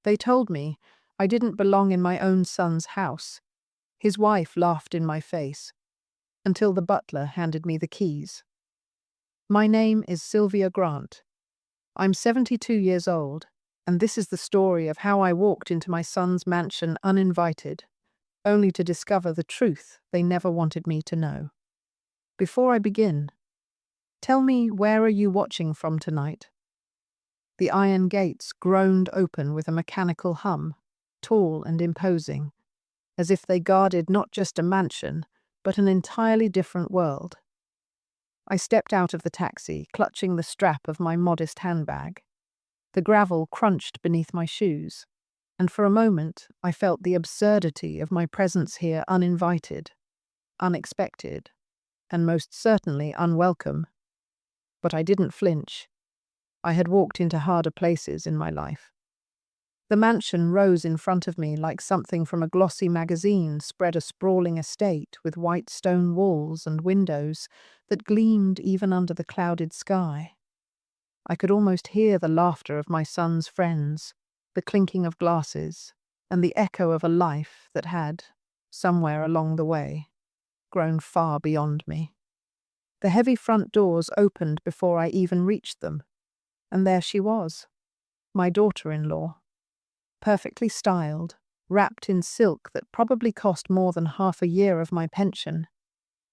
They told me I didn't belong in my own son's house. His wife laughed in my face, until the butler handed me the keys. My name is Sylvia Grant. I'm 72 years old, and this is the story of how I walked into my son's mansion uninvited, only to discover the truth they never wanted me to know. Before I begin, tell me, where are you watching from tonight? The iron gates groaned open with a mechanical hum, tall and imposing, as if they guarded not just a mansion, but an entirely different world. I stepped out of the taxi, clutching the strap of my modest handbag. The gravel crunched beneath my shoes, and for a moment I felt the absurdity of my presence here, uninvited, unexpected, and most certainly unwelcome. But I didn't flinch. I had walked into harder places in my life. The mansion rose in front of me like something from a glossy magazine, spread a sprawling estate with white stone walls and windows that gleamed even under the clouded sky. I could almost hear the laughter of my son's friends, the clinking of glasses, and the echo of a life that had, somewhere along the way, grown far beyond me. The heavy front doors opened before I even reached them, and there she was, my daughter-in-law. Perfectly styled, wrapped in silk that probably cost more than half a year of my pension.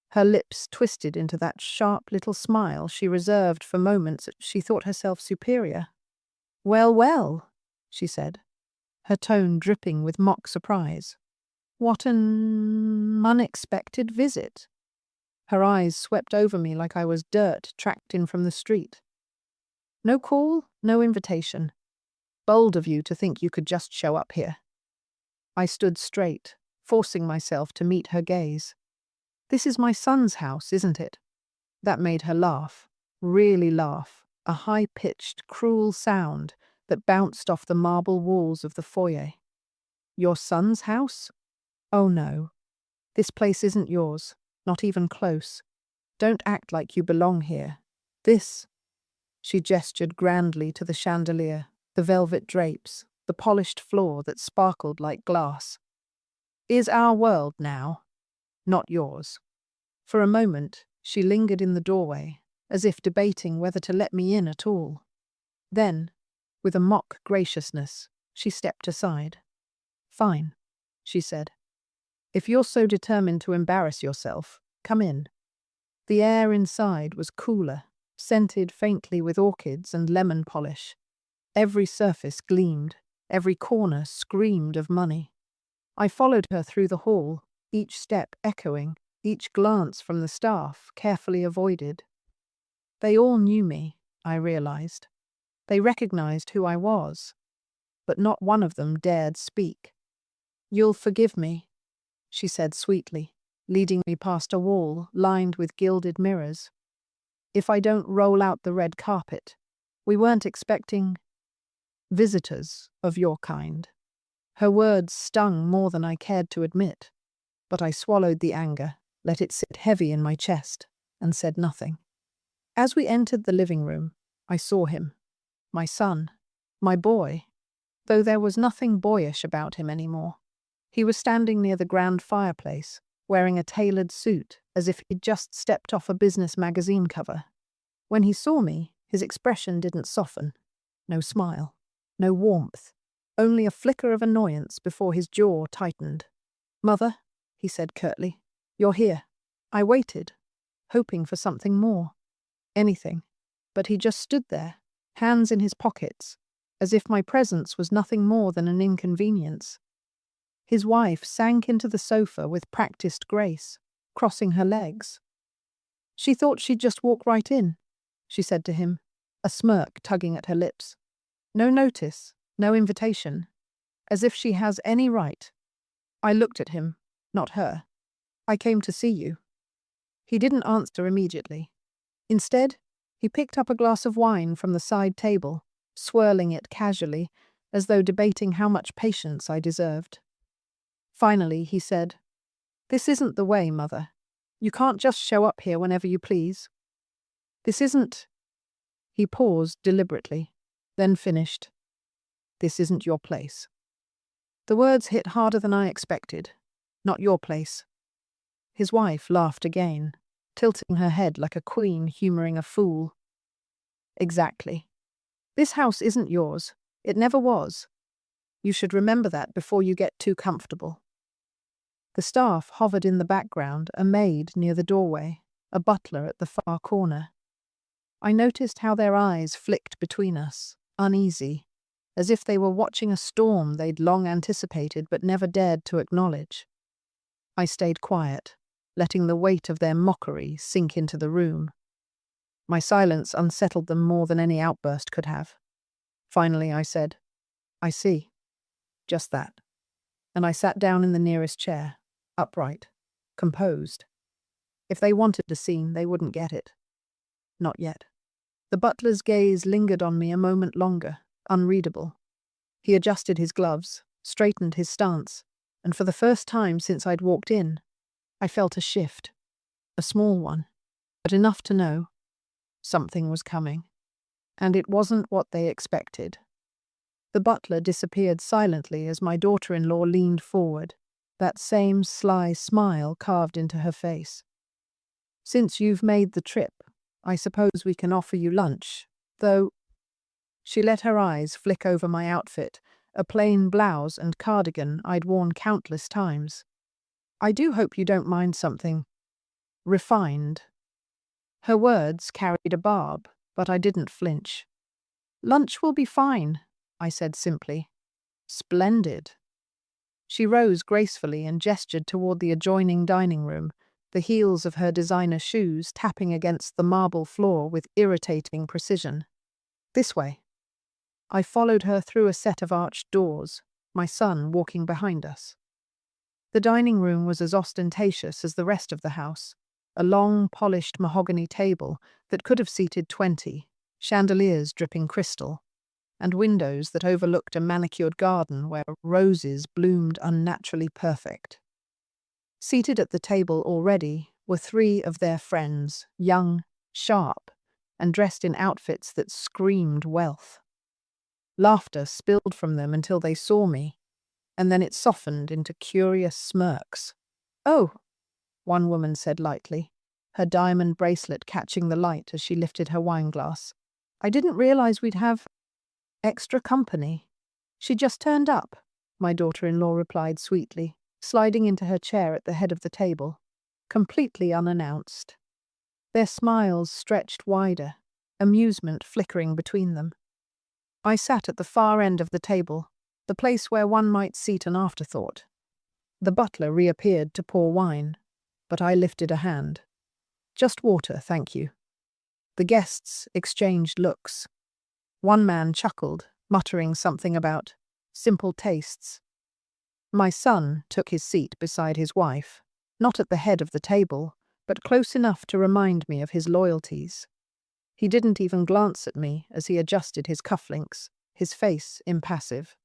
Her lips twisted into that sharp little smile she reserved for moments she thought herself superior. "Well, well," she said, her tone dripping with mock surprise. "What an unexpected visit." Her eyes swept over me like I was dirt tracked in from the street. "No call, no invitation. Bold of you to think you could just show up here." I stood straight, forcing myself to meet her gaze. "This is my son's house, isn't it?" That made her laugh, really laugh, a high-pitched, cruel sound that bounced off the marble walls of the foyer. "Your son's house? Oh no. This place isn't yours, not even close. Don't act like you belong here. This," she gestured grandly to the chandelier, the velvet drapes, the polished floor that sparkled like glass, "is our world now, not yours." For a moment, she lingered in the doorway, as if debating whether to let me in at all. Then, with a mock graciousness, she stepped aside. "Fine," she said. "If you're so determined to embarrass yourself, come in." The air inside was cooler, scented faintly with orchids and lemon polish. Every surface gleamed, every corner screamed of money. I followed her through the hall, each step echoing, each glance from the staff carefully avoided. They all knew me, I realized. They recognized who I was, but not one of them dared speak. "You'll forgive me," she said sweetly, leading me past a wall lined with gilded mirrors. "If I don't roll out the red carpet. We weren't expecting visitors of your kind." Her words stung more than I cared to admit, but I swallowed the anger, let it sit heavy in my chest, and said nothing. As we entered the living room, I saw him, my son, my boy, though there was nothing boyish about him anymore. He was standing near the grand fireplace, wearing a tailored suit, as if he'd just stepped off a business magazine cover. When he saw me, his expression didn't soften. No smile, no warmth, only a flicker of annoyance before his jaw tightened. "Mother," he said curtly, "you're here." I waited, hoping for something more. Anything. But he just stood there, hands in his pockets, as if my presence was nothing more than an inconvenience. His wife sank into the sofa with practiced grace, crossing her legs. "She thought she'd just walk right in," she said to him, a smirk tugging at her lips. "No notice, no invitation. As if she has any right." I looked at him, not her. "I came to see you." He didn't answer immediately. Instead, he picked up a glass of wine from the side table, swirling it casually, as though debating how much patience I deserved. Finally, he said, "This isn't the way, Mother. You can't just show up here whenever you please. This isn't—" He paused deliberately, then finished. This isn't your place." The words hit harder than I expected. Not your place. His wife laughed again, tilting her head like a queen humoring a fool. Exactly. This house isn't yours. It never was. You should remember that before you get too comfortable. The staff hovered in the background, a maid near the doorway, a butler at the far corner. I noticed how their eyes flicked between us, uneasy, as if they were watching a storm they'd long anticipated but never dared to acknowledge. I stayed quiet, letting the weight of their mockery sink into the room. My silence unsettled them more than any outburst could have. Finally, I said, "I see." Just that. And I sat down in the nearest chair, upright, composed. If they wanted a scene, they wouldn't get it. Not yet. The butler's gaze lingered on me a moment longer, unreadable. He adjusted his gloves, straightened his stance, and for the first time since I'd walked in, I felt a shift. A small one, but enough to know something was coming. And it wasn't what they expected. The butler disappeared silently as my daughter-in-law leaned forward, that same sly smile carved into her face. "Since you've made the trip, I suppose we can offer you lunch, though—" She let her eyes flick over my outfit, a plain blouse and cardigan I'd worn countless times. "I do hope you don't mind something refined." Her words carried a barb, but I didn't flinch. "Lunch will be fine," I said simply. "Splendid." She rose gracefully and gestured toward the adjoining dining room, the heels of her designer shoes tapping against the marble floor with irritating precision. "This way." I followed her through a set of arched doors, my son walking behind us. The dining room was as ostentatious as the rest of the house, a long, polished mahogany table that could have seated 20, chandeliers dripping crystal, and windows that overlooked a manicured garden where roses bloomed unnaturally perfect. Seated at the table already were 3 of their friends, young, sharp, and dressed in outfits that screamed wealth. Laughter spilled from them until they saw me, and then it softened into curious smirks. "Oh," one woman said lightly, her diamond bracelet catching the light as she lifted her wineglass. "I didn't realize we'd have extra company." "She just turned up," my daughter-in-law replied sweetly, sliding into her chair at the head of the table, completely unannounced. Their smiles stretched wider, amusement flickering between them. I sat at the far end of the table, the place where one might seat an afterthought. The butler reappeared to pour wine, but I lifted a hand. "Just water, thank you." The guests exchanged looks. One man chuckled, muttering something about simple tastes. My son took his seat beside his wife, not at the head of the table, but close enough to remind me of his loyalties. He didn't even glance at me as he adjusted his cufflinks, his face impassive.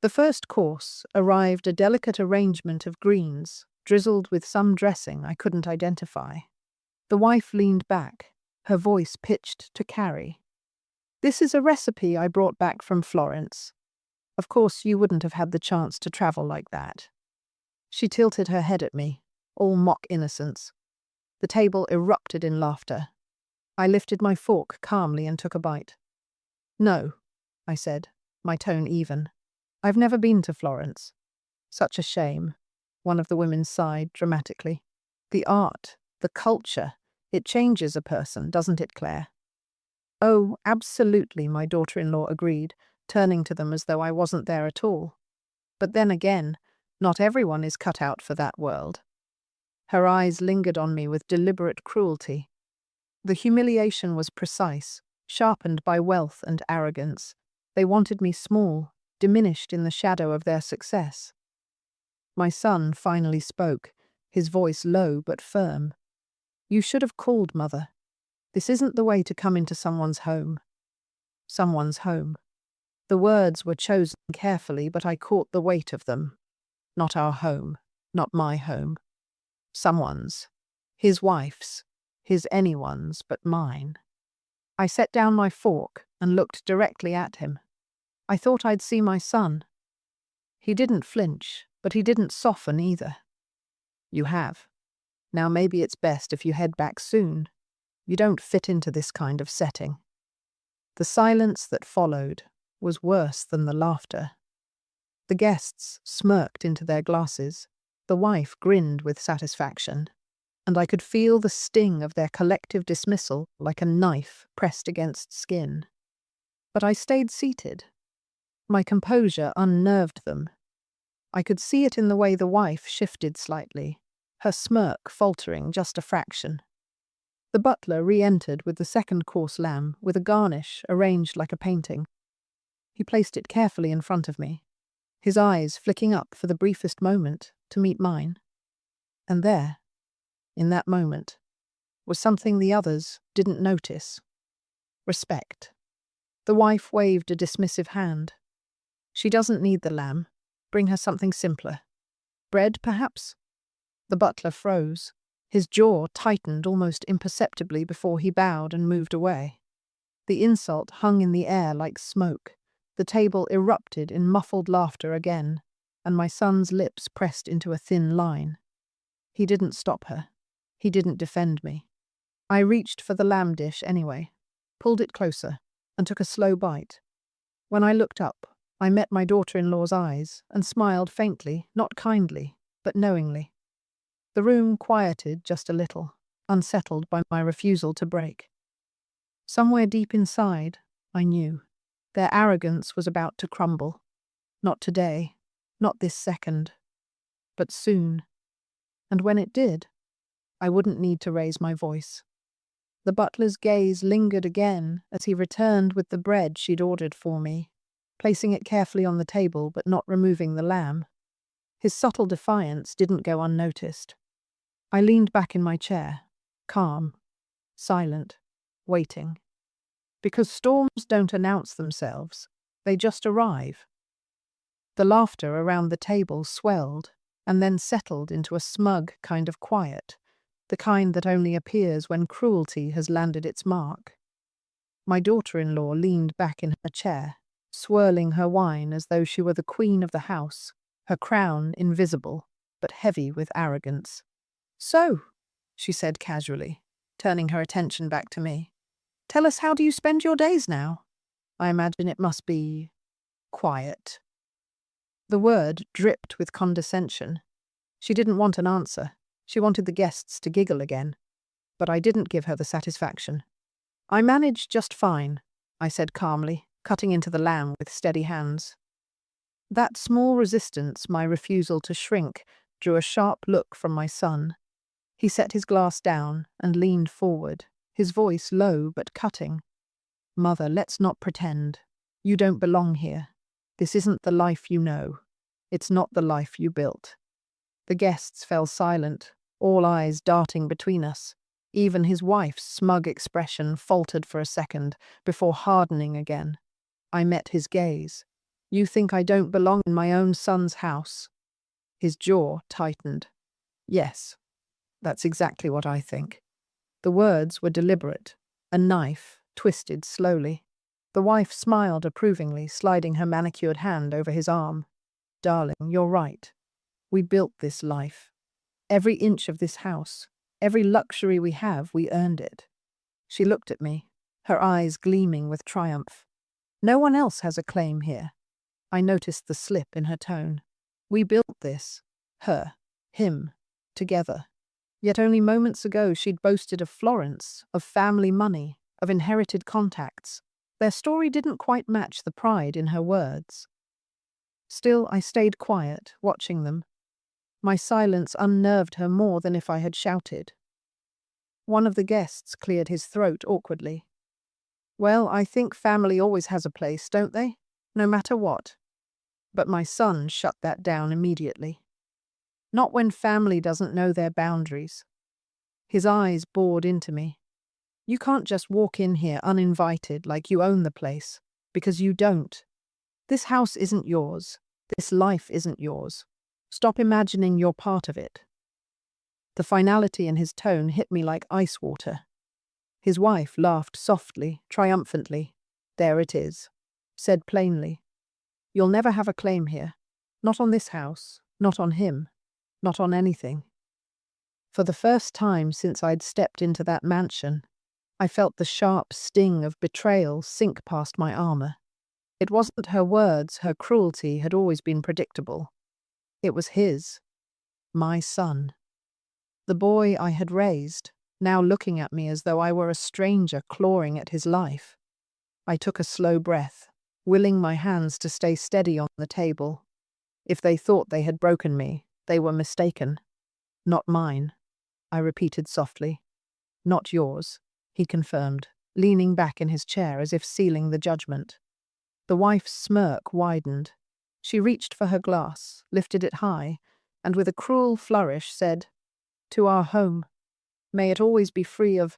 The first course arrived a delicate arrangement of greens, drizzled with some dressing I couldn't identify. The wife leaned back, her voice pitched to carry. "This is a recipe I brought back from Florence. Of course, you wouldn't have had the chance to travel like that." She tilted her head at me, all mock innocence. The table erupted in laughter. I lifted my fork calmly and took a bite. "No," I said, my tone even. "I've never been to Florence." "Such a shame," one of the women sighed dramatically. "The art, the culture, it changes a person, doesn't it, Claire?" "Oh, absolutely," my daughter-in-law agreed, turning to them as though I wasn't there at all. "But then again, not everyone is cut out for that world." Her eyes lingered on me with deliberate cruelty. The humiliation was precise, sharpened by wealth and arrogance. They wanted me small, diminished in the shadow of their success. My son finally spoke, his voice low but firm. "You should have called, Mother. This isn't the way to come into someone's home." Someone's home. The words were chosen carefully, but I caught the weight of them. Not our home, not my home. Someone's. His wife's. His anyone's but mine. I set down my fork and looked directly at him. I thought I'd see my son. He didn't flinch, but he didn't soften either. You have. Now maybe it's best if you head back soon. You don't fit into this kind of setting. The silence that followed was worse than the laughter. The guests smirked into their glasses. The wife grinned with satisfaction, and I could feel the sting of their collective dismissal like a knife pressed against skin. But I stayed seated. My composure unnerved them. I could see it in the way the wife shifted slightly, her smirk faltering just a fraction. The butler re-entered with the second-course lamb with a garnish arranged like a painting. He placed it carefully in front of me, his eyes flicking up for the briefest moment to meet mine. And there, in that moment, was something the others didn't notice. Respect. The wife waved a dismissive hand. She doesn't need the lamb. Bring her something simpler. Bread, perhaps? The butler froze. His jaw tightened almost imperceptibly before he bowed and moved away. The insult hung in the air like smoke. The table erupted in muffled laughter again, and my son's lips pressed into a thin line. He didn't stop her. He didn't defend me. I reached for the lamb dish anyway, pulled it closer, and took a slow bite. When I looked up, I met my daughter-in-law's eyes and smiled faintly, not kindly, but knowingly. The room quieted just a little, unsettled by my refusal to break. Somewhere deep inside, I knew, their arrogance was about to crumble. Not today, not this second, but soon. And when it did, I wouldn't need to raise my voice. The butler's gaze lingered again as he returned with the bread she'd ordered for me, placing it carefully on the table but not removing the lamb. His subtle defiance didn't go unnoticed. I leaned back in my chair, calm, silent, waiting. Because storms don't announce themselves, they just arrive. The laughter around the table swelled and then settled into a smug kind of quiet, the kind that only appears when cruelty has landed its mark. My daughter-in-law leaned back in her chair, swirling her wine as though she were the queen of the house, her crown invisible, but heavy with arrogance. "So," she said casually, turning her attention back to me, "tell us, how do you spend your days now? I imagine it must be quiet." The word dripped with condescension. She didn't want an answer. She wanted the guests to giggle again. But I didn't give her the satisfaction. "I manage just fine," I said calmly, cutting into the lamb with steady hands. That small resistance, my refusal to shrink, drew a sharp look from my son. He set his glass down and leaned forward, his voice low but cutting. "Mother, let's not pretend. You don't belong here. This isn't the life you know. It's not the life you built." The guests fell silent, all eyes darting between us. Even his wife's smug expression faltered for a second before hardening again. I met his gaze. "You think I don't belong in my own son's house?" His jaw tightened. "Yes, that's exactly what I think." The words were deliberate, a knife twisted slowly. The wife smiled approvingly, sliding her manicured hand over his arm. "Darling, you're right. We built this life. Every inch of this house, every luxury we have, we earned it." She looked at me, her eyes gleaming with triumph. "No one else has a claim here." I noticed the slip in her tone. We built this, her, him, together. Yet only moments ago she'd boasted of Florence, of family money, of inherited contacts. Their story didn't quite match the pride in her words. Still, I stayed quiet, watching them. My silence unnerved her more than if I had shouted. One of the guests cleared his throat awkwardly. "Well, I think family always has a place, don't they? No matter what." But my son shut that down immediately. "Not when family doesn't know their boundaries." His eyes bored into me. "You can't just walk in here uninvited like you own the place, because you don't. This house isn't yours. This life isn't yours. Stop imagining you're part of it." The finality in his tone hit me like ice water. His wife laughed softly, triumphantly. "There it is," said plainly. You'll never have a claim here. Not on this house, not on him, not on anything. For the first time since I'd stepped into that mansion, I felt the sharp sting of betrayal sink past my armor. It wasn't her words, her cruelty had always been predictable. It was his, my son. The boy I had raised, now looking at me as though I were a stranger clawing at his life. I took a slow breath, willing my hands to stay steady on the table. If they thought they had broken me, they were mistaken. Not mine, I repeated softly. Not yours, he confirmed, leaning back in his chair as if sealing the judgment. The wife's smirk widened. She reached for her glass, lifted it high, and with a cruel flourish said, "To our home. May it always be free of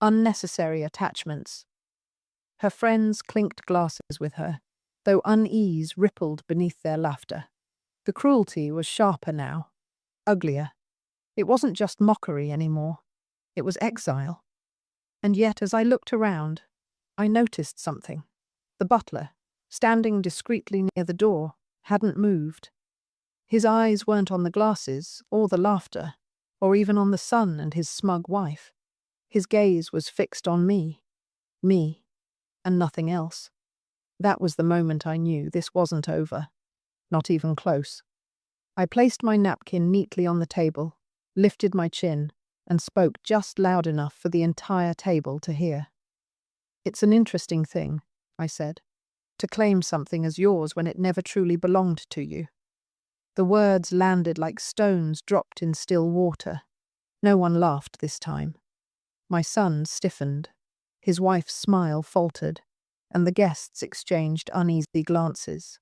unnecessary attachments." Her friends clinked glasses with her, though unease rippled beneath their laughter. The cruelty was sharper now, uglier. It wasn't just mockery anymore. It was exile. And yet, as I looked around, I noticed something. The butler, standing discreetly near the door, hadn't moved. His eyes weren't on the glasses, or the laughter, or even on the son and his smug wife. His gaze was fixed on me, and nothing else. That was the moment I knew this wasn't over, not even close. I placed my napkin neatly on the table, lifted my chin, and spoke just loud enough for the entire table to hear. "It's an interesting thing," I said, "to claim something as yours when it never truly belonged to you." The words landed like stones dropped in still water. No one laughed this time. My son stiffened. His wife's smile faltered, and the guests exchanged uneasy glances.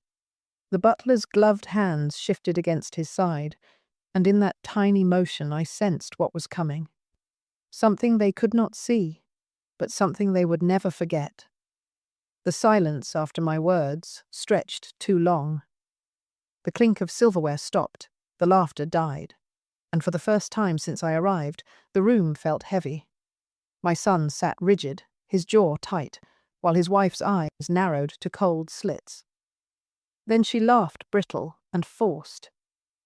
The butler's gloved hands shifted against his side, and in that tiny motion I sensed what was coming. Something they could not see, but something they would never forget. The silence after my words stretched too long. The clink of silverware stopped, the laughter died, and for the first time since I arrived, the room felt heavy. My son sat rigid, his jaw tight, while his wife's eyes narrowed to cold slits. Then she laughed brittle and forced.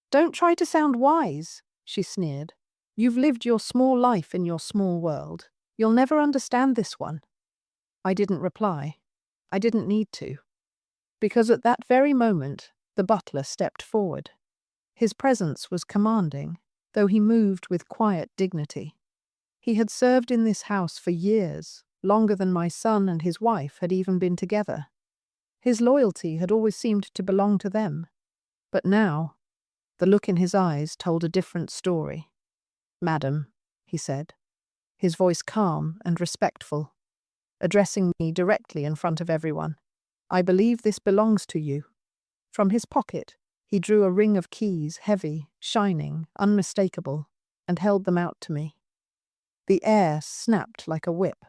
"Don't try to sound wise," she sneered. "You've lived your small life in your small world. You'll never understand this one." I didn't reply. I didn't need to. Because at that very moment, the butler stepped forward. His presence was commanding, though he moved with quiet dignity. He had served in this house for years, longer than my son and his wife had even been together. His loyalty had always seemed to belong to them. But now, the look in his eyes told a different story. "Madam," he said, his voice calm and respectful, addressing me directly in front of everyone, "I believe this belongs to you." From his pocket, he drew a ring of keys, heavy, shining, unmistakable, and held them out to me. The air snapped like a whip.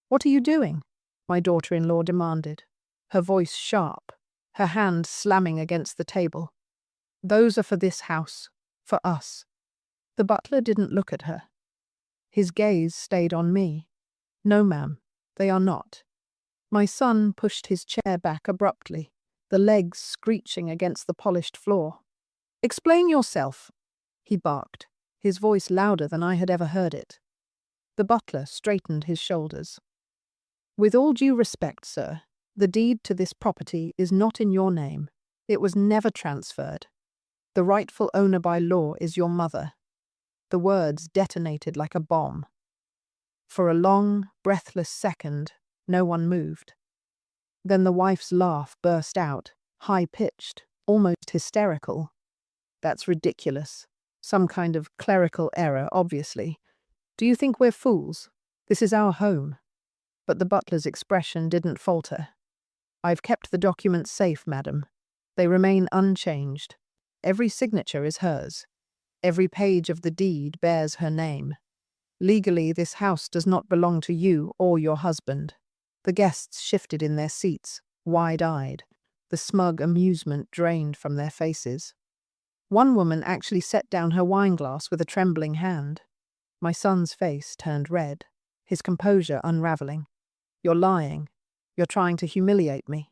"What are you doing?" my daughter-in-law demanded, her voice sharp, her hand slamming against the table. "Those are for this house, for us." The butler didn't look at her. His gaze stayed on me. "No, ma'am, they are not." My son pushed his chair back abruptly, the legs screeching against the polished floor. "Explain yourself," he barked, his voice louder than I had ever heard it. The butler straightened his shoulders. "With all due respect, sir, the deed to this property is not in your name. It was never transferred. The rightful owner by law is your mother." The words detonated like a bomb. For a long, breathless second, no one moved. Then the wife's laugh burst out, high-pitched, almost hysterical. "That's ridiculous. Some kind of clerical error, obviously. Do you think we're fools? This is our home." But the butler's expression didn't falter. "I've kept the documents safe, madam. They remain unchanged. Every signature is hers. Every page of the deed bears her name. Legally, this house does not belong to you or your husband." The guests shifted in their seats, wide-eyed, the smug amusement drained from their faces. One woman actually set down her wineglass with a trembling hand. My son's face turned red, his composure unraveling. "You're lying. You're trying to humiliate me."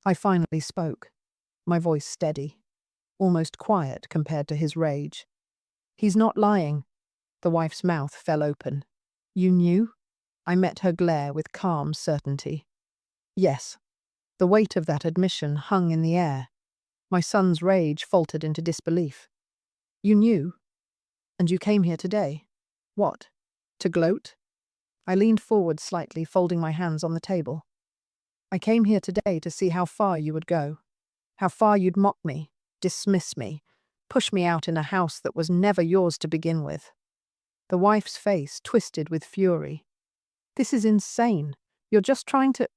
I finally spoke. my voice steady, almost quiet compared to his rage. He's not lying. The wife's mouth fell open. You knew? I met her glare with calm certainty. Yes. The weight of that admission hung in the air. My son's rage faltered into disbelief. You knew? And you came here today? What? To gloat? I leaned forward slightly, folding my hands on the table. I came here today to see how far you would go. How far you'd mock me, dismiss me, push me out in a house that was never yours to begin with. The wife's face twisted with fury. This is insane. You're just trying to...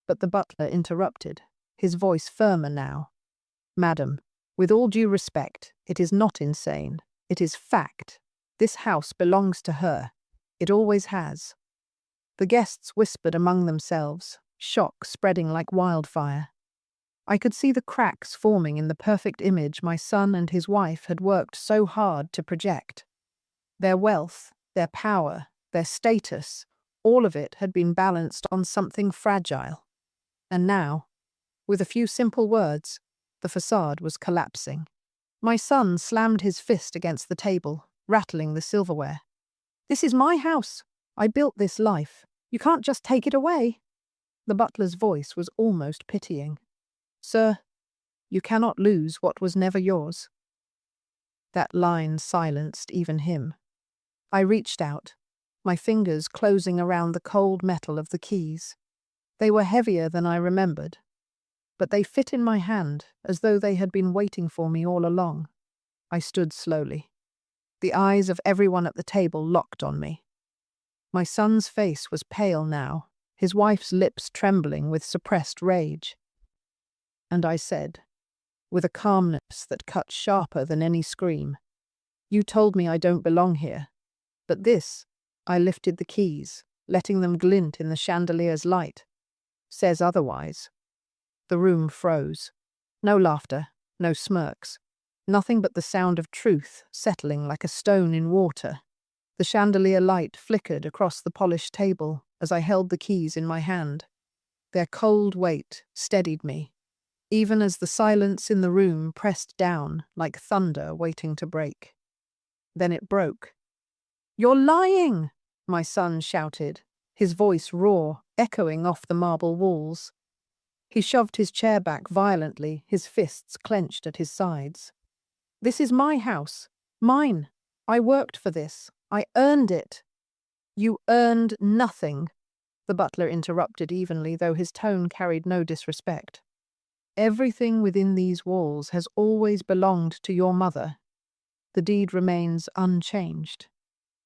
But the butler interrupted, his voice firmer now. Madam, with all due respect, it is not insane. It is fact. This house belongs to her. It always has. The guests whispered among themselves, shock spreading like wildfire. I could see the cracks forming in the perfect image my son and his wife had worked so hard to project. Their wealth, their power, their status, all of it had been balanced on something fragile. And now, with a few simple words, the facade was collapsing. My son slammed his fist against the table, rattling the silverware. This is my house. I built this life. You can't just take it away. The butler's voice was almost pitying. Sir, you cannot lose what was never yours. That line silenced even him. I reached out, my fingers closing around the cold metal of the keys. They were heavier than I remembered, but they fit in my hand as though they had been waiting for me all along. I stood slowly. The eyes of everyone at the table locked on me. My son's face was pale now, his wife's lips trembling with suppressed rage. And I said, with a calmness that cut sharper than any scream, You told me I don't belong here. But this, I lifted the keys, letting them glint in the chandelier's light, says otherwise. The room froze. No laughter, no smirks. Nothing but the sound of truth settling like a stone in water. The chandelier light flickered across the polished table as I held the keys in my hand. Their cold weight steadied me, even as the silence in the room pressed down like thunder waiting to break. Then it broke. You're lying, my son shouted, his voice raw, echoing off the marble walls. He shoved his chair back violently, his fists clenched at his sides. This is my house. Mine. I worked for this. I earned it. You earned nothing, the butler interrupted evenly, though his tone carried no disrespect. Everything within these walls has always belonged to your mother. The deed remains unchanged.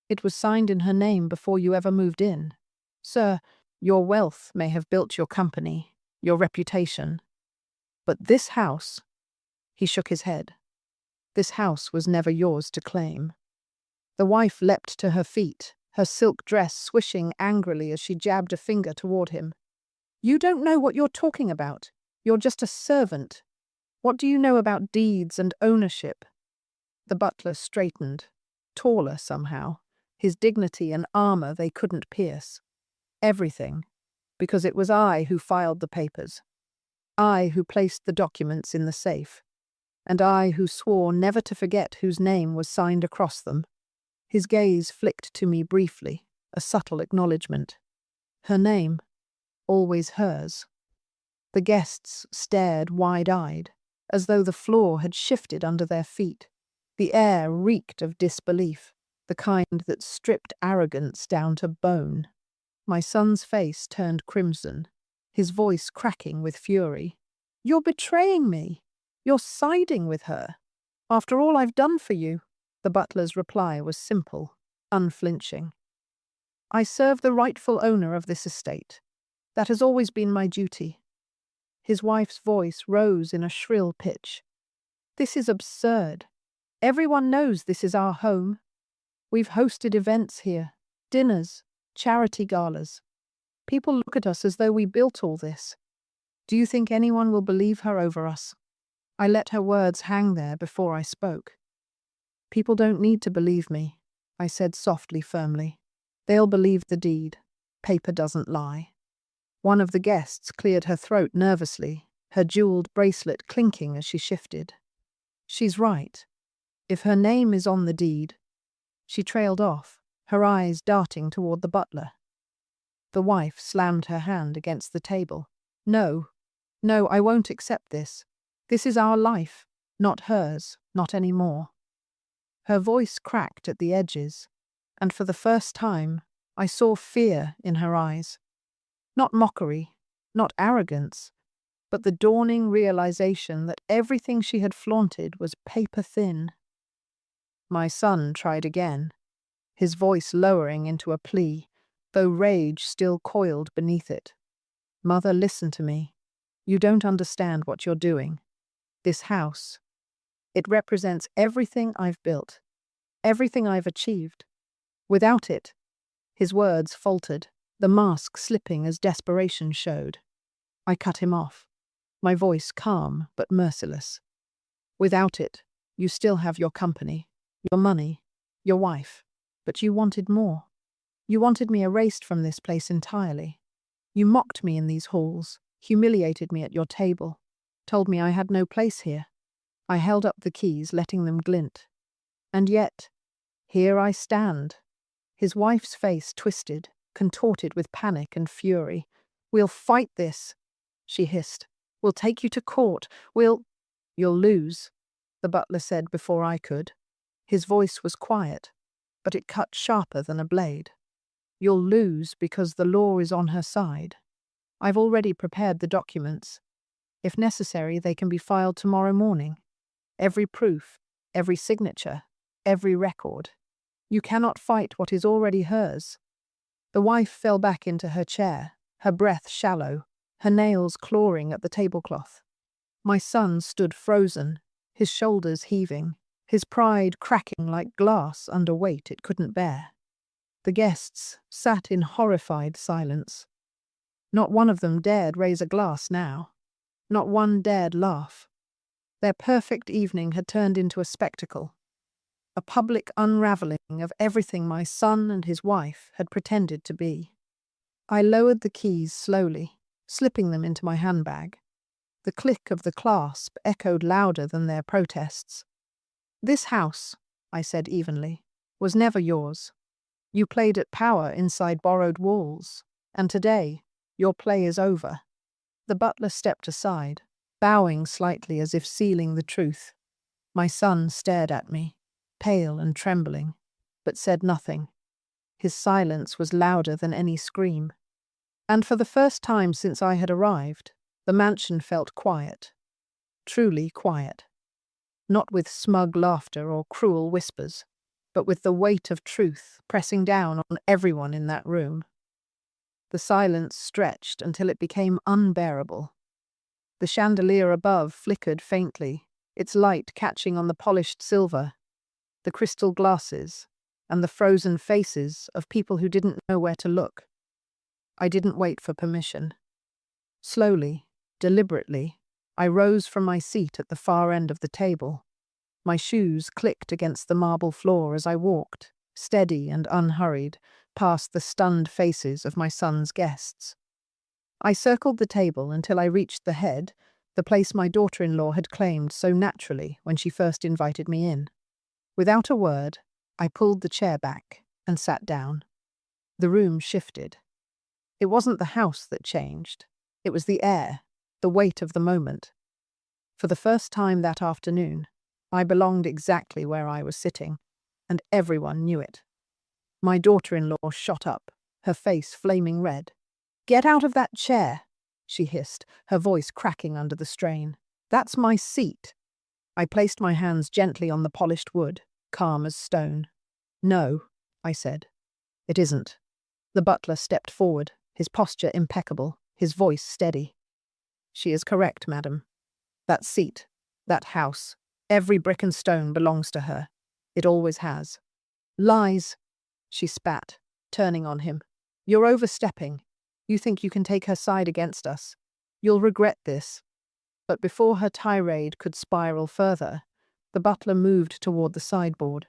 It was signed in her name before you ever moved in. Sir, your wealth may have built your company, your reputation. But this house, he shook his head. This house was never yours to claim. The wife leapt to her feet, her silk dress swishing angrily as she jabbed a finger toward him. You don't know what you're talking about. You're just a servant. What do you know about deeds and ownership? The butler straightened, taller somehow, his dignity and armor they couldn't pierce. Everything, because it was I who filed the papers. I who placed the documents in the safe. And I who swore never to forget whose name was signed across them. His gaze flicked to me briefly, a subtle acknowledgement. Her name, always hers. The guests stared wide-eyed, as though the floor had shifted under their feet. The air reeked of disbelief, the kind that stripped arrogance down to bone. My son's face turned crimson, his voice cracking with fury. You're betraying me. You're siding with her. After all I've done for you. The butler's reply was simple, unflinching. I serve the rightful owner of this estate. That has always been my duty. His wife's voice rose in a shrill pitch. This is absurd. Everyone knows this is our home. We've hosted events here, dinners, charity galas. People look at us as though we built all this. Do you think anyone will believe her over us? I let her words hang there before I spoke. People don't need to believe me, I said softly, firmly. They'll believe the deed. Paper doesn't lie. One of the guests cleared her throat nervously, her jeweled bracelet clinking as she shifted. She's right. If her name is on the deed. She trailed off, her eyes darting toward the butler. The wife slammed her hand against the table. No, no, I won't accept this. This is our life, not hers, not any more. Her voice cracked at the edges, and for the first time, I saw fear in her eyes. Not mockery, not arrogance, but the dawning realization that everything she had flaunted was paper thin. My son tried again, his voice lowering into a plea, though rage still coiled beneath it. Mother, listen to me. You don't understand what you're doing. This house, it represents everything I've built, everything I've achieved. Without it, his words faltered, the mask slipping as desperation showed. I cut him off, my voice calm but merciless. Without it, you still have your company, your money, your wife, but you wanted more. You wanted me erased from this place entirely. You mocked me in these halls, humiliated me at your table, told me I had no place here. I held up the keys, letting them glint. And yet, here I stand. His wife's face twisted, contorted with panic and fury. We'll fight this, she hissed. We'll take you to court. You'll lose, the butler said before I could. His voice was quiet, but it cut sharper than a blade. You'll lose because the law is on her side. I've already prepared the documents. If necessary, they can be filed tomorrow morning. Every proof, every signature, every record. You cannot fight what is already hers. The wife fell back into her chair, her breath shallow, her nails clawing at the tablecloth. My son stood frozen, his shoulders heaving, his pride cracking like glass under weight it couldn't bear. The guests sat in horrified silence. Not one of them dared raise a glass now. Not one dared laugh. Their perfect evening had turned into a spectacle, a public unraveling of everything my son and his wife had pretended to be. I lowered the keys slowly, slipping them into my handbag. The click of the clasp echoed louder than their protests. This house, I said evenly, was never yours. You played at power inside borrowed walls, and today, your play is over. The butler stepped aside, bowing slightly as if sealing the truth. My son stared at me, pale and trembling, but said nothing. His silence was louder than any scream. And for the first time since I had arrived, the mansion felt quiet. Truly quiet. Not with smug laughter or cruel whispers, but with the weight of truth pressing down on everyone in that room. The silence stretched until it became unbearable. The chandelier above flickered faintly, its light catching on the polished silver, the crystal glasses, and the frozen faces of people who didn't know where to look. I didn't wait for permission. Slowly, deliberately, I rose from my seat at the far end of the table. My shoes clicked against the marble floor as I walked, steady and unhurried, past the stunned faces of my son's guests. I circled the table until I reached the head, the place my daughter-in-law had claimed so naturally when she first invited me in. Without a word, I pulled the chair back and sat down. The room shifted. It wasn't the house that changed. It was the air, the weight of the moment. For the first time that afternoon, I belonged exactly where I was sitting, and everyone knew it. My daughter-in-law shot up, her face flaming red. "Get out of that chair," she hissed, her voice cracking under the strain. "That's my seat." I placed my hands gently on the polished wood, calm as stone. "No," I said. "It isn't." The butler stepped forward, his posture impeccable, his voice steady. "She is correct, madam. That seat, that house, every brick and stone belongs to her. It always has." "Lies," she spat, turning on him. "You're overstepping. You think you can take her side against us. You'll regret this." But before her tirade could spiral further, the butler moved toward the sideboard.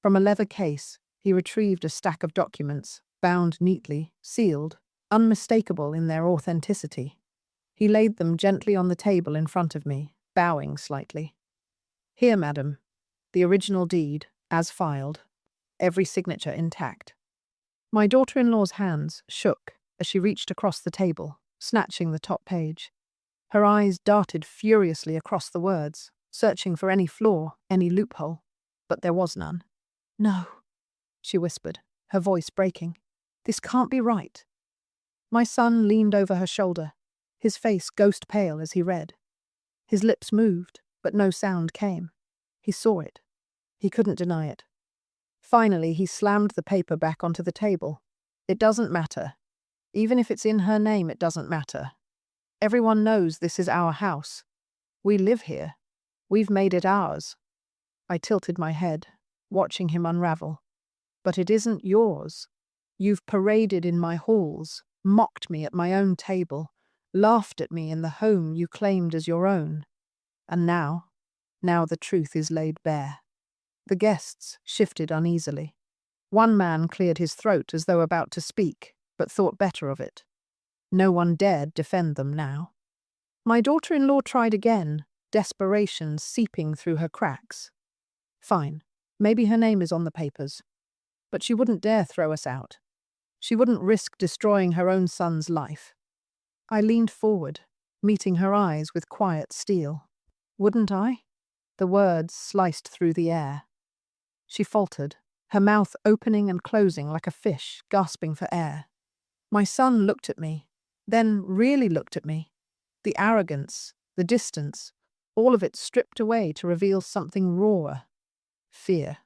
From a leather case, he retrieved a stack of documents, bound neatly, sealed, unmistakable in their authenticity. He laid them gently on the table in front of me, bowing slightly. "Here, madam, the original deed, as filed, every signature intact." My daughter-in-law's hands shook as she reached across the table, snatching the top page. Her eyes darted furiously across the words, searching for any flaw, any loophole. But there was none. "No," she whispered, her voice breaking. "This can't be right." My son leaned over her shoulder, his face ghost pale as he read. His lips moved, but no sound came. He saw it. He couldn't deny it. Finally, he slammed the paper back onto the table. "It doesn't matter. Even if it's in her name, it doesn't matter. Everyone knows this is our house. We live here. We've made it ours." I tilted my head, watching him unravel. "But it isn't yours. You've paraded in my halls, mocked me at my own table, laughed at me in the home you claimed as your own. And now the truth is laid bare." The guests shifted uneasily. One man cleared his throat as though about to speak, but thought better of it. No one dared defend them now. My daughter-in-law tried again, desperation seeping through her cracks. "Fine, maybe her name is on the papers. But she wouldn't dare throw us out. She wouldn't risk destroying her own son's life." I leaned forward, meeting her eyes with quiet steel. "Wouldn't I?" The words sliced through the air. She faltered, her mouth opening and closing like a fish, gasping for air. My son looked at me, then really looked at me. The arrogance, the distance, all of it stripped away to reveal something rawer. Fear.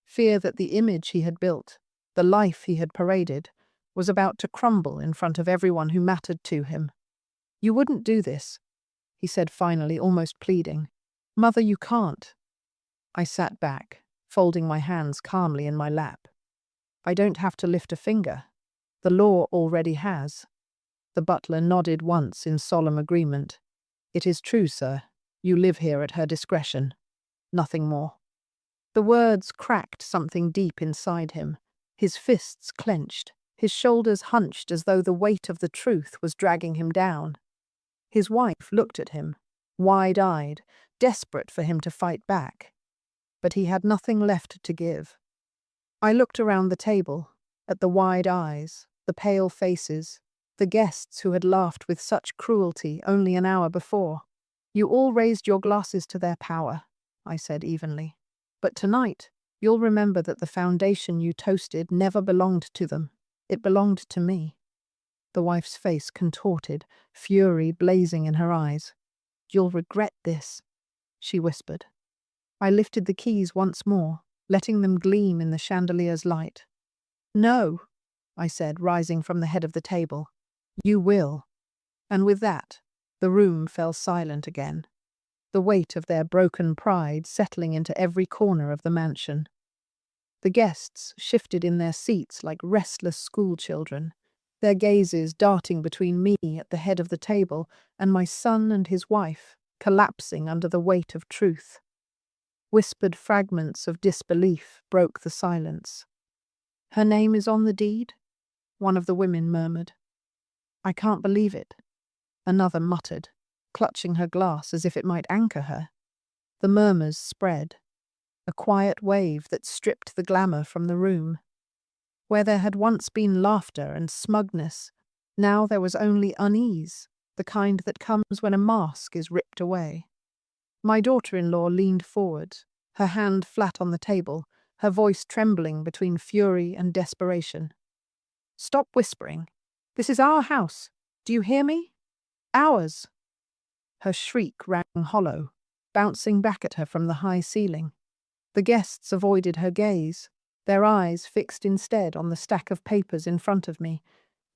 Fear that the image he had built, the life he had paraded, was about to crumble in front of everyone who mattered to him. "You wouldn't do this," he said finally, almost pleading. "Mother, you can't." I sat back, folding my hands calmly in my lap. "I don't have to lift a finger. The law already has." The butler nodded once in solemn agreement. "It is true, sir. You live here at her discretion. Nothing more." The words cracked something deep inside him. His fists clenched, his shoulders hunched as though the weight of the truth was dragging him down. His wife looked at him, wide-eyed, desperate for him to fight back. But he had nothing left to give. I looked around the table, at the wide eyes, the pale faces, the guests who had laughed with such cruelty only an hour before. "You all raised your glasses to their power," I said evenly. "But tonight, you'll remember that the foundation you toasted never belonged to them. It belonged to me." The wife's face contorted, fury blazing in her eyes. "You'll regret this," she whispered. I lifted the keys once more, letting them gleam in the chandelier's light. "No," I said, rising from the head of the table. "You will." And with that, the room fell silent again, the weight of their broken pride settling into every corner of the mansion. The guests shifted in their seats like restless schoolchildren, their gazes darting between me at the head of the table and my son and his wife, collapsing under the weight of truth. Whispered fragments of disbelief broke the silence. "Her name is on the deed?" one of the women murmured. "I can't believe it," another muttered, clutching her glass as if it might anchor her. The murmurs spread, a quiet wave that stripped the glamour from the room. Where there had once been laughter and smugness, now there was only unease, the kind that comes when a mask is ripped away. My daughter-in-law leaned forward, her hand flat on the table, her voice trembling between fury and desperation. "Stop whispering. This is our house. Do you hear me? Ours." Her shriek rang hollow, bouncing back at her from the high ceiling. The guests avoided her gaze, their eyes fixed instead on the stack of papers in front of me,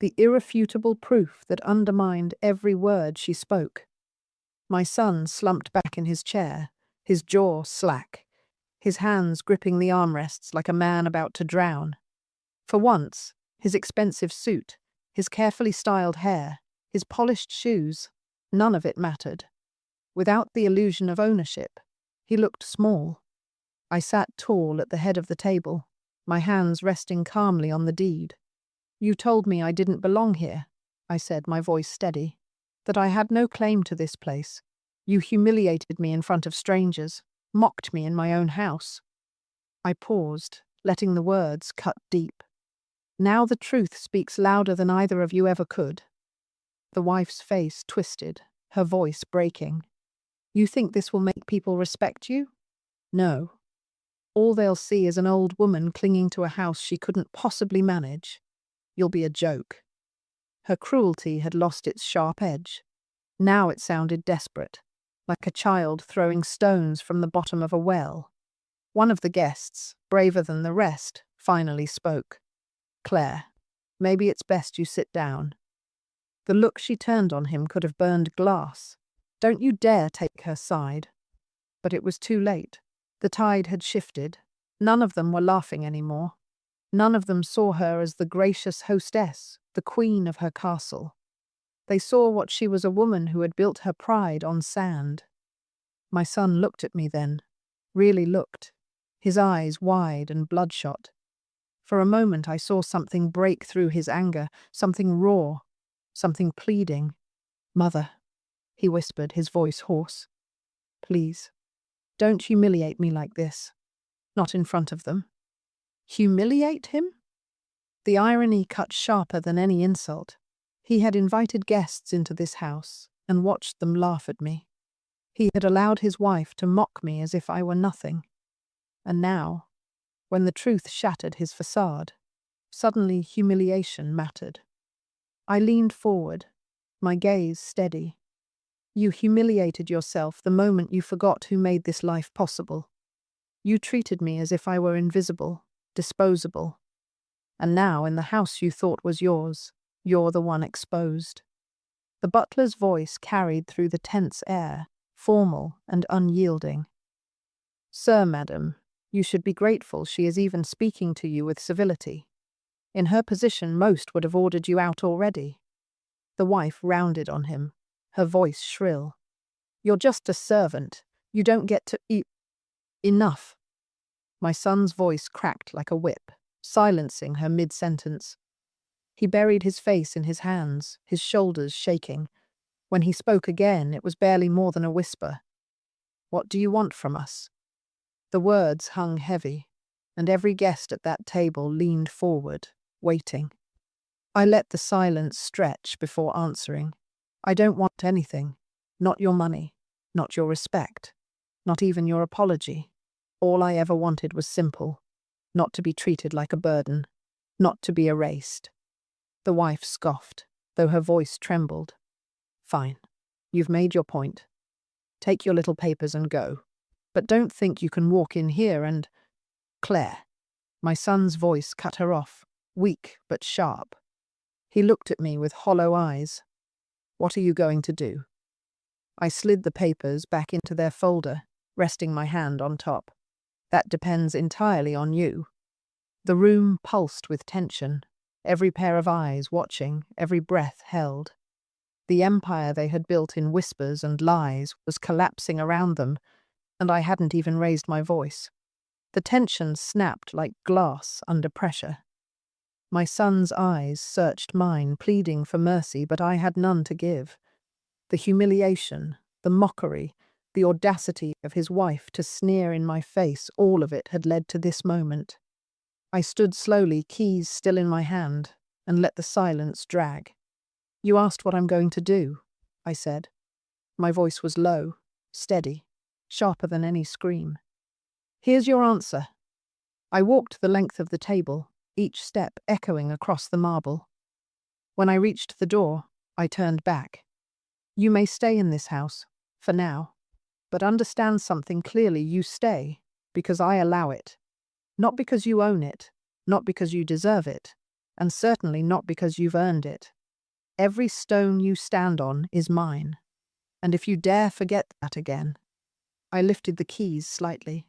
the irrefutable proof that undermined every word she spoke. My son slumped back in his chair, his jaw slack, his hands gripping the armrests like a man about to drown. For once, his expensive suit, his carefully styled hair, his polished shoes, none of it mattered. Without the illusion of ownership, he looked small. I sat tall at the head of the table, my hands resting calmly on the deed. "You told me I didn't belong here," I said, my voice steady. that I had no claim to this place. You humiliated me in front of strangers, mocked me in my own house. I paused, letting the words cut deep. Now the truth speaks louder than either of you ever could. The wife's face twisted, her voice breaking. You think this will make people respect you? No. All they'll see is an old woman clinging to a house she couldn't possibly manage. You'll be a joke. Her cruelty had lost its sharp edge. Now it sounded desperate, like a child throwing stones from the bottom of a well. One of the guests, braver than the rest, finally spoke. Claire, maybe it's best you sit down. The look she turned on him could have burned glass. Don't you dare take her side. But it was too late. The tide had shifted. None of them were laughing anymore. None of them saw her as the gracious hostess, the queen of her castle. They saw what she was, a woman who had built her pride on sand. My son looked at me then, really looked, his eyes wide and bloodshot. For a moment I saw something break through his anger, something raw, something pleading. Mother, he whispered, his voice hoarse. Please, don't humiliate me like this. Not in front of them. Humiliate him? The irony cut sharper than any insult. He had invited guests into this house and watched them laugh at me. He had allowed his wife to mock me as if I were nothing. And now, when the truth shattered his facade, suddenly humiliation mattered. I leaned forward, my gaze steady. You humiliated yourself the moment you forgot who made this life possible. You treated me as if I were invisible, disposable. And now, in the house you thought was yours, you're the one exposed. The butler's voice carried through the tense air, formal and unyielding. Sir, madam, you should be grateful she is even speaking to you with civility. In her position, most would have ordered you out already. The wife rounded on him, her voice shrill. You're just a servant. You don't get to eat. Enough. My son's voice cracked like a whip, silencing her mid-sentence. He buried his face in his hands, his shoulders shaking. When he spoke again, it was barely more than a whisper. What do you want from us? The words hung heavy, and every guest at that table leaned forward, waiting. I let the silence stretch before answering. I don't want anything. Not your money, not your respect, not even your apology. All I ever wanted was simple. Not to be treated like a burden, not to be erased. The wife scoffed, though her voice trembled. Fine. You've made your point. Take your little papers and go. But don't think you can walk in here and… Claire. My son's voice cut her off, weak but sharp. He looked at me with hollow eyes. What are you going to do? I slid the papers back into their folder, resting my hand on top. That depends entirely on you. The room pulsed with tension, every pair of eyes watching, every breath held. The empire they had built in whispers and lies was collapsing around them, and I hadn't even raised my voice. The tension snapped like glass under pressure. My son's eyes searched mine, pleading for mercy, but I had none to give. The humiliation, the mockery, the audacity of his wife to sneer in my face, all of it had led to this moment. I stood slowly, keys still in my hand, and let the silence drag. You asked what I'm going to do, I said. My voice was low, steady, sharper than any scream. Here's your answer. I walked the length of the table, each step echoing across the marble. When I reached the door, I turned back. You may stay in this house, for now, but understand something clearly. You stay because I allow it. Not because you own it, not because you deserve it, and certainly not because you've earned it. Every stone you stand on is mine, and if you dare forget that again… I lifted the keys slightly.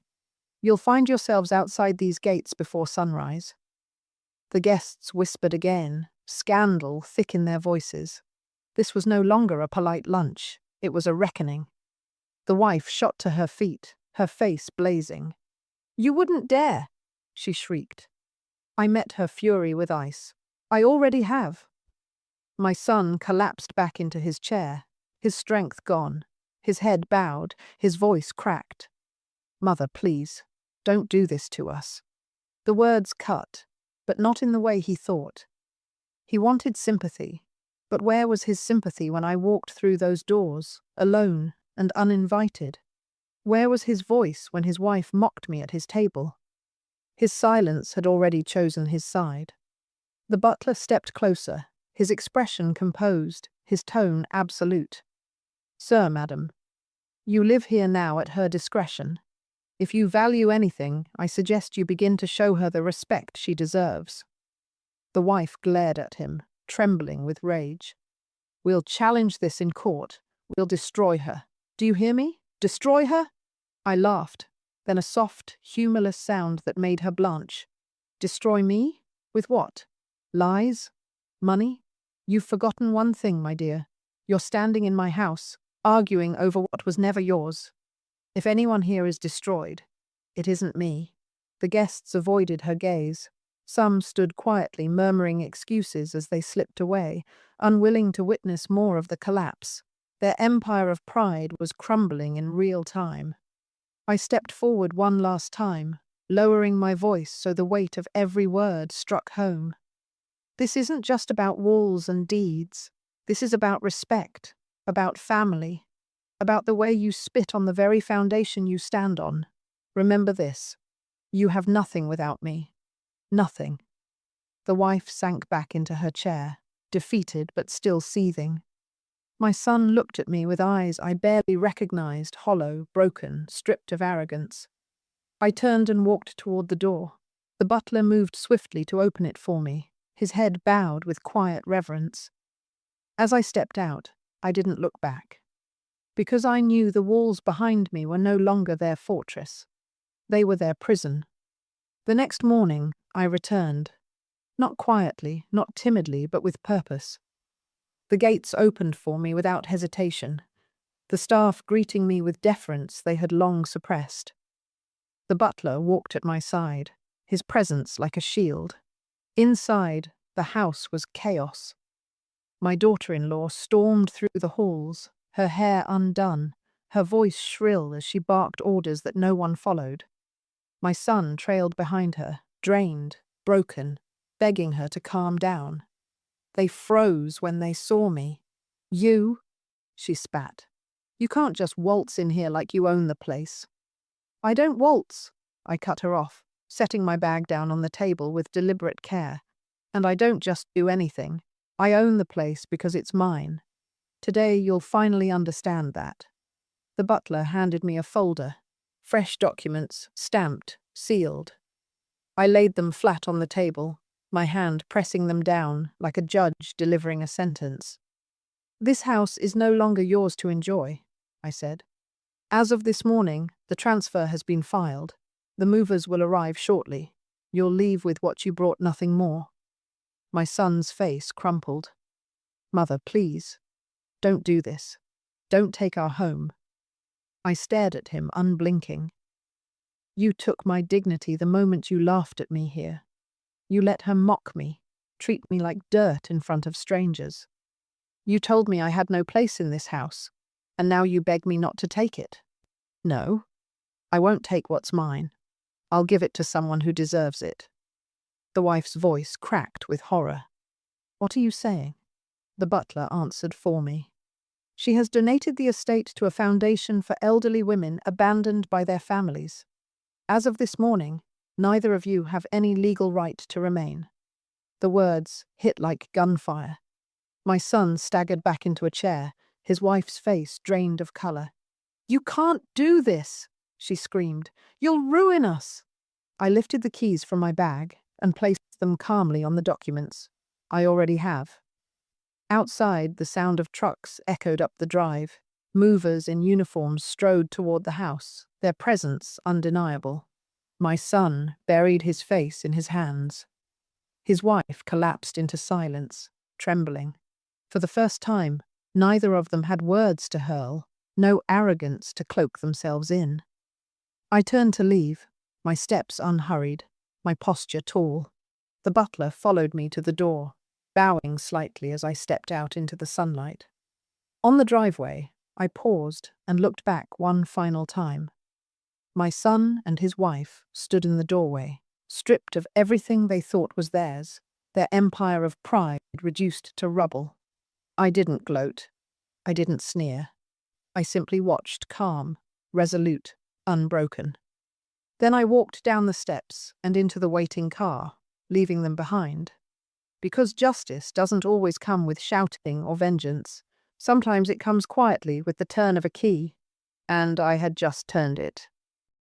You'll find yourselves outside these gates before sunrise. The guests whispered again, scandal thick in their voices. This was no longer a polite lunch, it was a reckoning. The wife shot to her feet, her face blazing. You wouldn't dare, she shrieked. I met her fury with ice. I already have. My son collapsed back into his chair, his strength gone, his head bowed, his voice cracked. "Mother, please, don't do this to us." The words cut, but not in the way he thought. He wanted sympathy, but where was his sympathy when I walked through those doors, alone and uninvited? Where was his voice when his wife mocked me at his table? His silence had already chosen his side. The butler stepped closer, his expression composed, his tone absolute. "Sir, madam, you live here now at her discretion. If you value anything, I suggest you begin to show her the respect she deserves." The wife glared at him, trembling with rage. "We'll challenge this in court. We'll destroy her. Do you hear me? Destroy her?" I laughed, then a soft, humorless sound that made her blanch. "Destroy me? With what? Lies? Money? You've forgotten one thing, my dear. You're standing in my house, arguing over what was never yours. If anyone here is destroyed, it isn't me." The guests avoided her gaze. Some stood quietly, murmuring excuses as they slipped away, unwilling to witness more of the collapse. Their empire of pride was crumbling in real time. I stepped forward one last time, lowering my voice so the weight of every word struck home. This isn't just about walls and deeds. This is about respect, about family, about the way you spit on the very foundation you stand on. Remember this: you have nothing without me. Nothing. The wife sank back into her chair, defeated but still seething. My son looked at me with eyes I barely recognized, hollow, broken, stripped of arrogance. I turned and walked toward the door. The butler moved swiftly to open it for me, his head bowed with quiet reverence. As I stepped out, I didn't look back, because I knew the walls behind me were no longer their fortress. They were their prison. The next morning, I returned. Not quietly, not timidly, but with purpose. The gates opened for me without hesitation, the staff greeting me with deference they had long suppressed. The butler walked at my side, his presence like a shield. Inside, the house was chaos. My daughter-in-law stormed through the halls, her hair undone, her voice shrill as she barked orders that no one followed. My son trailed behind her, drained, broken, begging her to calm down. They froze when they saw me. "You?" she spat. "You can't just waltz in here like you own the place." "I don't waltz," I cut her off, setting my bag down on the table with deliberate care. "And I don't just do anything. I own the place because it's mine. Today you'll finally understand that." The butler handed me a folder. Fresh documents, stamped, sealed. I laid them flat on the table, my hand pressing them down like a judge delivering a sentence. "This house is no longer yours to enjoy," I said. "As of this morning, the transfer has been filed. The movers will arrive shortly. You'll leave with what you brought, nothing more." My son's face crumpled. "Mother, please, don't do this. Don't take our home." I stared at him, unblinking. "You took my dignity the moment you laughed at me here. You let her mock me, treat me like dirt in front of strangers. You told me I had no place in this house, and now you beg me not to take it. No, I won't take what's mine. I'll give it to someone who deserves it." The wife's voice cracked with horror. "What are you saying?" The butler answered for me. "She has donated the estate to a foundation for elderly women abandoned by their families. As of this morning, neither of you have any legal right to remain." The words hit like gunfire. My son staggered back into a chair, his wife's face drained of color. "You can't do this," she screamed. "You'll ruin us." I lifted the keys from my bag and placed them calmly on the documents. "I already have." Outside, the sound of trucks echoed up the drive. Movers in uniforms strode toward the house, their presence undeniable. My son buried his face in his hands. His wife collapsed into silence, trembling. For the first time, neither of them had words to hurl, no arrogance to cloak themselves in. I turned to leave, my steps unhurried, my posture tall. The butler followed me to the door. bowing slightly as I stepped out into the sunlight. On the driveway, I paused and looked back one final time. My son and his wife stood in the doorway, stripped of everything they thought was theirs, their empire of pride reduced to rubble. I didn't gloat. I didn't sneer. I simply watched, calm, resolute, unbroken. Then I walked down the steps and into the waiting car, leaving them behind. Because justice doesn't always come with shouting or vengeance. Sometimes it comes quietly with the turn of a key. And I had just turned it.